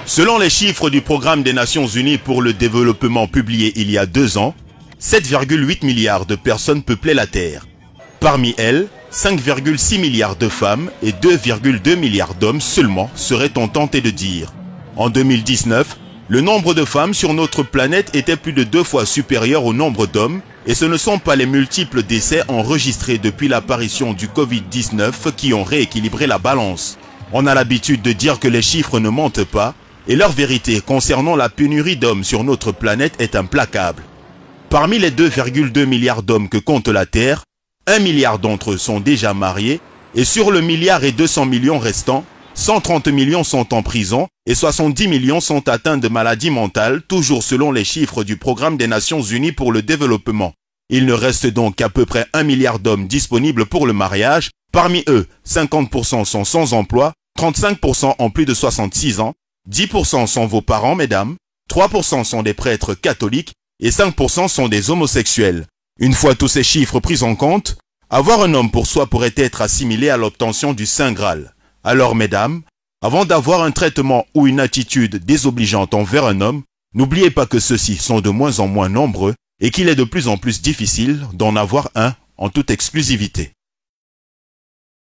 Selon les chiffres du Programme des Nations Unies pour le développement publié il y a 2 ans, 7,8 milliards de personnes peuplaient la Terre. Parmi elles, 5,6 milliards de femmes et 2,2 milliards d'hommes seulement, serait-on tenté de dire. En 2019, le nombre de femmes sur notre planète était plus de 2 fois supérieur au nombre d'hommes, et ce ne sont pas les multiples décès enregistrés depuis l'apparition du Covid-19 qui ont rééquilibré la balance. On a l'habitude de dire que les chiffres ne mentent pas, et leur vérité concernant la pénurie d'hommes sur notre planète est implacable. Parmi les 2,2 milliards d'hommes que compte la Terre, 1 milliard d'entre eux sont déjà mariés, et sur le 1,2 milliard restant, 130 millions sont en prison et 70 millions sont atteints de maladies mentales, toujours selon les chiffres du Programme des Nations Unies pour le développement. Il ne reste donc qu'à peu près 1 milliard d'hommes disponibles pour le mariage. Parmi eux, 50% sont sans emploi, 35% ont plus de 66 ans, 10% sont vos parents, mesdames, 3% sont des prêtres catholiques et 5% sont des homosexuels. Une fois tous ces chiffres pris en compte, avoir un homme pour soi pourrait être assimilé à l'obtention du Saint Graal. Alors, mesdames, avant d'avoir un traitement ou une attitude désobligeante envers un homme, n'oubliez pas que ceux-ci sont de moins en moins nombreux et qu'il est de plus en plus difficile d'en avoir un en toute exclusivité.